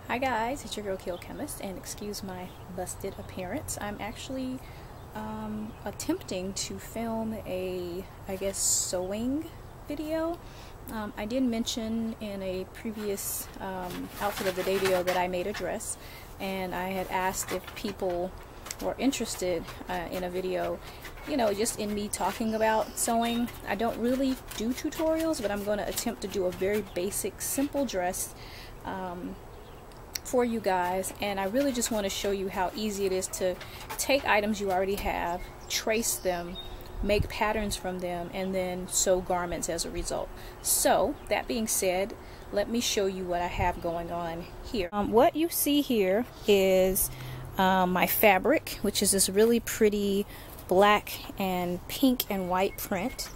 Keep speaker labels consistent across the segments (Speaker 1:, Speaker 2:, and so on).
Speaker 1: Hi guys, it's your girl qochemist, and excuse my busted appearance. I'm actually attempting to film a, sewing video. I did mention in a previous outfit of the day video that I made a dress, and I had asked if people were interested in a video, just in me talking about sewing. I don't really do tutorials, but I'm going to attempt to do a very basic, simple dress for you guys, and I really just want to show you how easy it is to take items you already have, trace them, make patterns from them, and then sew garments as a result. So that being said, let me show you what I have going on here. What you see here is my fabric, which is this really pretty black and pink and white print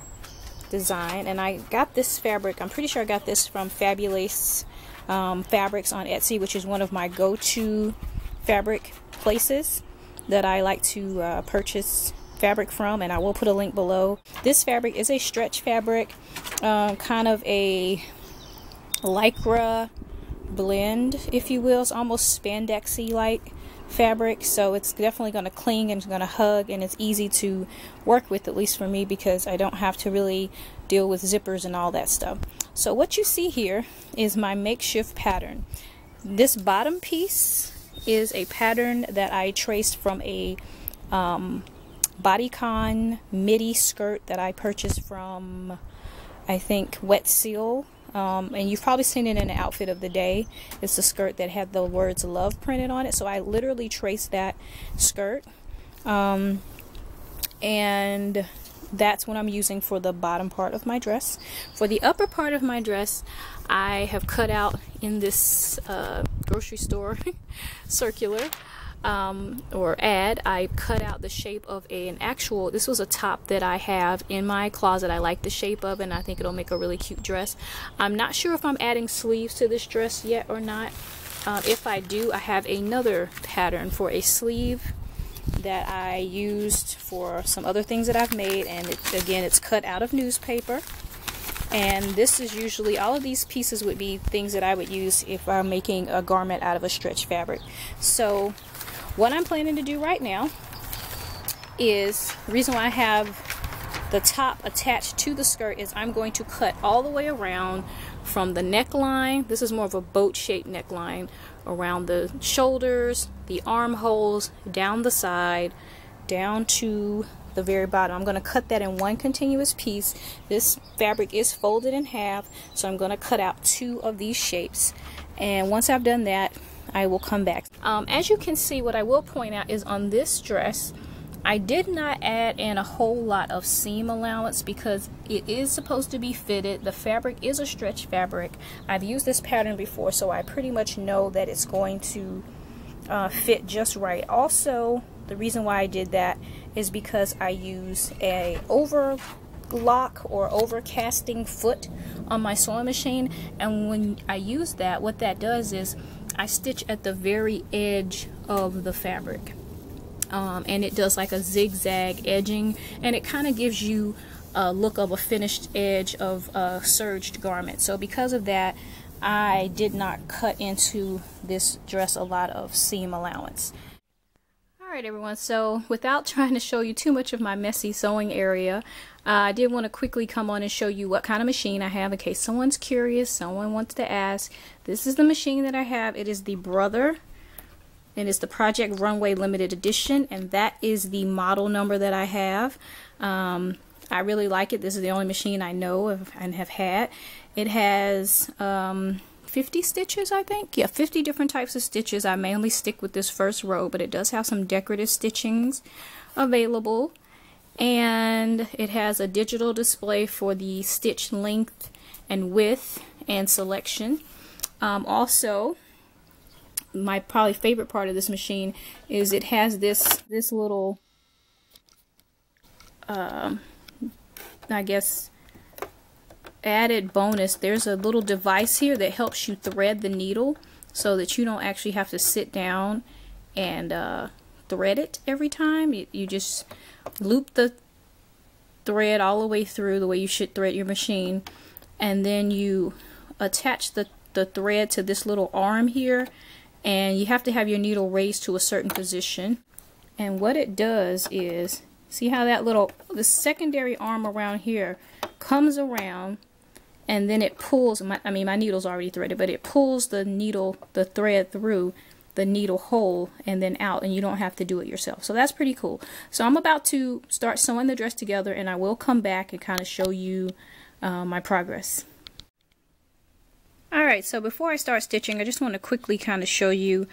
Speaker 1: design, and I got this fabric, I'm pretty sure I got this from Fabulous Fabrics on Etsy, which is one of my go-to fabric places that I like to purchase fabric from, and I will put a link below. This fabric is a stretch fabric, kind of a Lycra blend, if you will. It's almost spandexy like fabric, so it's definitely going to cling and it's going to hug, and it's easy to work with, at least for me, because I don't have to really deal with zippers and all that stuff. So what you see here is my makeshift pattern. This bottom piece is a pattern that I traced from a Bodycon midi skirt that I purchased from, I think, Wet Seal. And you've probably seen it in the outfit of the day. It's a skirt that had the words love printed on it, so I literally traced that skirt, and that's what I'm using for the bottom part of my dress. For the upper part of my dress, I have cut out in this grocery store circular or ad, I cut out the shape of an actual, this was a top that I have in my closet. I like the shape of it, and I think it'll make a really cute dress. I'm not sure if I'm adding sleeves to this dress yet or not. If I do, I have another pattern for a sleeve that I used for some other things that I've made, and again, it's cut out of newspaper. And this is usually, all of these pieces would be things that I would use if I'm making a garment out of a stretch fabric. So what I'm planning to do right now is, the reason why I have the top attached to the skirt is I'm going to cut all the way around from the neckline. This is more of a boat shaped neckline, around the shoulders, the armholes, down the side, down to the very bottom. I'm going to cut that in one continuous piece. This fabric is folded in half, so I'm going to cut out two of these shapes, and once I've done that, I will come back. As you can see, what I will point out is on this dress, I did not add in a whole lot of seam allowance because it is supposed to be fitted. The fabric is a stretch fabric. I've used this pattern before, so I pretty much know that it's going to fit just right. Also, the reason why I did that is because I use a overlock or overcasting foot on my sewing machine, and when I use that, what that does is I stitch at the very edge of the fabric, and it does like a zigzag edging, and it kind of gives you a look of a finished edge of a serged garment. So because of that, I did not cut into this dress a lot of seam allowance. Alright everyone, so without trying to show you too much of my messy sewing area, I did want to quickly come on and show you what kind of machine I have in case someone's curious, someone wants to ask. This is the machine that I have. It is the Brother, and it's the Project Runway Limited Edition, and that is the model number that I have. I really like it. This is the only machine I know of and have had. It has 50 stitches, I think. Yeah, 50 different types of stitches. I mainly stick with this first row, but it does have some decorative stitchings available. And it has a digital display for the stitch length and width and selection. Also, my probably favorite part of this machine is it has this little, I guess, added bonus. There's a little device here that helps you thread the needle so that you don't actually have to sit down and thread it every time. You just loop the thread all the way through the way you should thread your machine, and then you attach the thread to this little arm here, and you have to have your needle raised to a certain position. And what it does is, see how that the secondary arm around here comes around, and then it pulls, my needle's already threaded, but it pulls the thread through the needle hole and then out, and you don't have to do it yourself. So that's pretty cool. So I'm about to start sewing the dress together, and I will come back and kind of show you my progress. Alright, so before I start stitching, I just want to quickly kind of show you,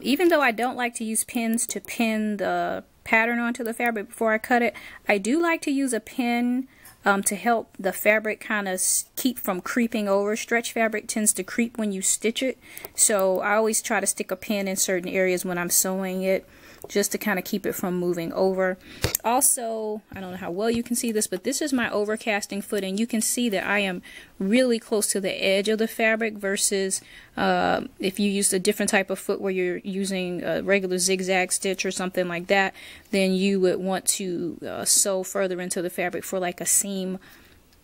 Speaker 1: even though I don't like to use pins to pin the pattern onto the fabric before I cut it, I do like to use a pin to help the fabric kind of keep from creeping over. Stretch fabric tends to creep when you stitch it, so I always try to stick a pin in certain areas when I'm sewing it, just to kind of keep it from moving over. Also, I don't know how well you can see this, but this is my overcasting foot, and you can see that I am really close to the edge of the fabric versus if you use a different type of foot where you're using a regular zigzag stitch or something like that, then you would want to sew further into the fabric for like a seam,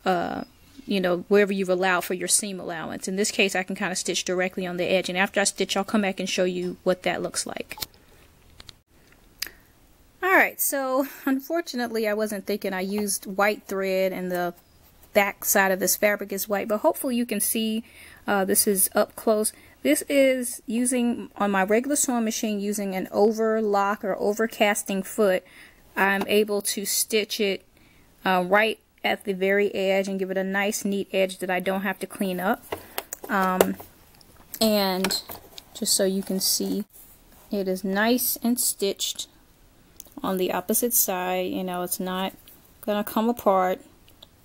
Speaker 1: you know, wherever you've allowed for your seam allowance. In this case, I can kind of stitch directly on the edge, and after I stitch, I'll come back and show you what that looks like. Alright, so unfortunately I wasn't thinking. I used white thread and the back side of this fabric is white, but hopefully you can see this is up close. This is using, on my regular sewing machine, using an overlock or overcasting foot. I'm able to stitch it right at the very edge and give it a nice neat edge that I don't have to clean up. And just so you can see, it is nice and stitched on the opposite side. You know, it's not gonna come apart.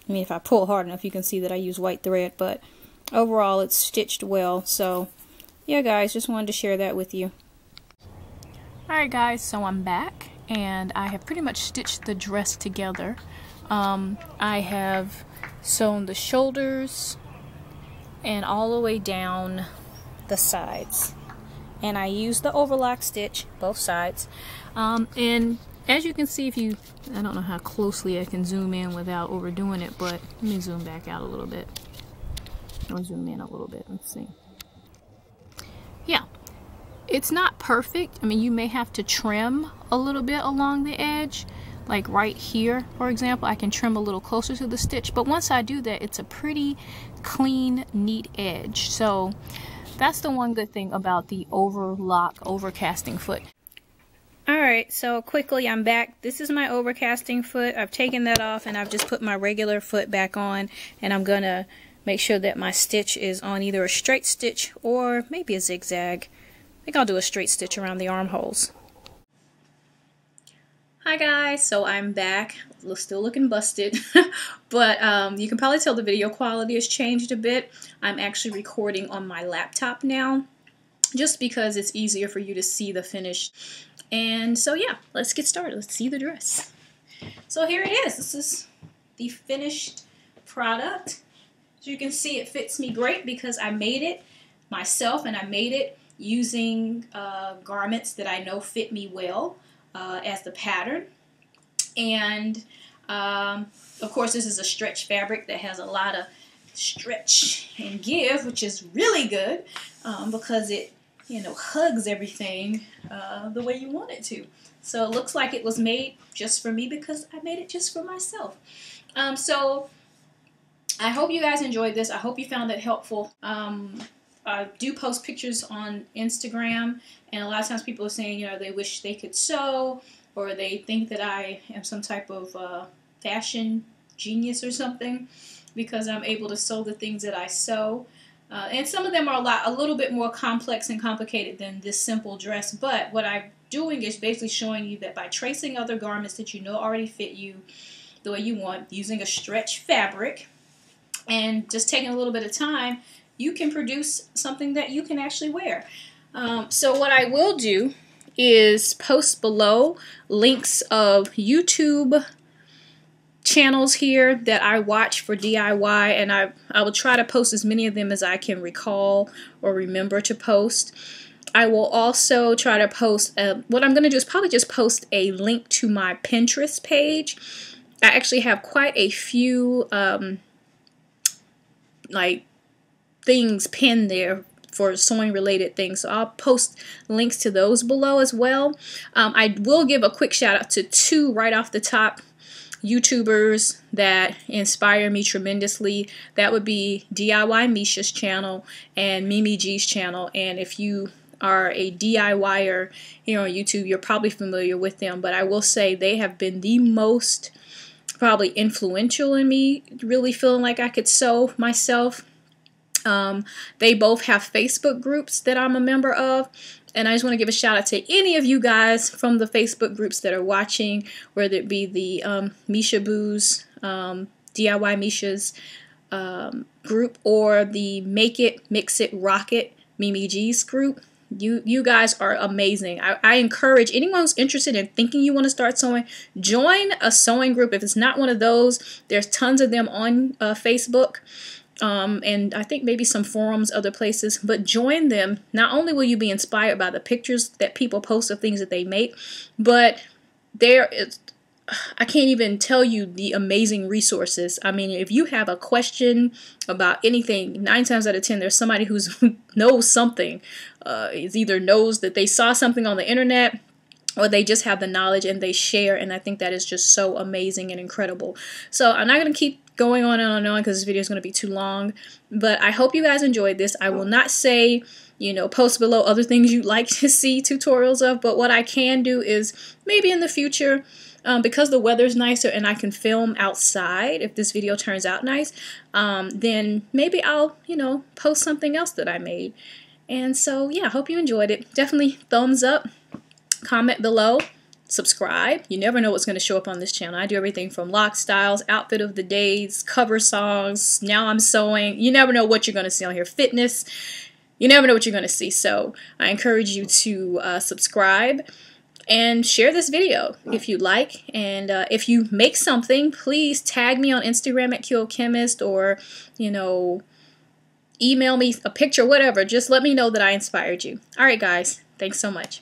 Speaker 1: I mean, if I pull hard enough, you can see that I use white thread, but overall it's stitched well. So yeah guys, just wanted to share that with you. Alright guys, so I'm back and I have pretty much stitched the dress together. I have sewn the shoulders and all the way down the sides, and I used the overlock stitch both sides. And as you can see, I don't know how closely I can zoom in without overdoing it, but let me zoom back out a little bit, or zoom in a little bit. Let's see. Yeah, it's not perfect. I mean, you may have to trim a little bit along the edge, like right here, for example. I can trim a little closer to the stitch, but once I do that, it's a pretty clean, neat edge. So that's the one good thing about the overlock overcasting foot. Alright, so quickly I'm back. This is my overcasting foot. I've taken that off and I've just put my regular foot back on, and I'm gonna make sure that my stitch is on either a straight stitch or maybe a zigzag. I think I'll do a straight stitch around the armholes. Hi guys, so I'm back. Still looking busted, but you can probably tell the video quality has changed a bit. I'm actually recording on my laptop now, just because it's easier for you to see the finish. And so yeah, let's get started. Let's see the dress. So here it is. This is the finished product. As you can see, it fits me great because I made it myself, and I made it using garments that I know fit me well as the pattern. And of course, this is a stretch fabric that has a lot of stretch and give, which is really good because it, you know, hugs everything the way you want it to. So it looks like it was made just for me because I made it just for myself. So I hope you guys enjoyed this. I hope you found it helpful. I do post pictures on Instagram, and a lot of times people are saying, you know, they wish they could sew, or they think that I am some type of fashion genius or something because I'm able to sew the things that I sew. And some of them are a little bit more complex and complicated than this simple dress, but what I'm doing is basically showing you that by tracing other garments that you know already fit you the way you want, using a stretch fabric, and just taking a little bit of time, you can produce something that you can actually wear. So what I will do is post below links of YouTube channels here that I watch for DIY, and I will try to post as many of them as I can recall or remember to post. I will also try to post, what I'm going to do is probably just post a link to my Pinterest page. I actually have quite a few like things pinned there for sewing related things. So I'll post links to those below as well. I will give a quick shout out to two right off the top YouTubers that inspire me tremendously. That would be DIY Misha's channel and Mimi G's channel. And if you are a DIYer here on YouTube, you're probably familiar with them, but I will say they have been the most probably influential in me really feeling like I could sew myself. They both have Facebook groups that I'm a member of, and I just want to give a shout out to any of you guys from the Facebook groups that are watching, whether it be the Misha Boo's, DIY Misha's group, or the Make It, Mix It, Rock It, Mimi G's group. You guys are amazing. I encourage anyone who's interested in thinking you want to start sewing, join a sewing group. If it's not one of those, there's tons of them on Facebook. And I think maybe some forums, other places, but join them. Not only will you be inspired by the pictures that people post of things that they make, but there is, I can't even tell you the amazing resources. I mean, if you have a question about anything, 9 times out of 10, there's somebody who knows something. Is either knows that they saw something on the internet, or they just have the knowledge and they share, and I think that is just so amazing and incredible. So I'm not going to keep going on and on because this video is going to be too long, but I hope you guys enjoyed this. I will not say, you know, post below other things you'd like to see tutorials of, but what I can do is maybe in the future, because the weather's nicer and I can film outside, if this video turns out nice, then maybe I'll, you know, post something else that I made. And so, yeah, I hope you enjoyed it. Definitely thumbs up, comment below, subscribe. You never know what's going to show up on this channel. I do everything from lock styles, outfit of the days, cover songs, now I'm sewing. You never know what you're going to see on here. Fitness. You never know what you're going to see. So I encourage you to subscribe and share this video if you like. And if you make something, please tag me on Instagram at qochemist, or, you know, email me a picture, whatever. Just let me know that I inspired you. All right, guys. Thanks so much.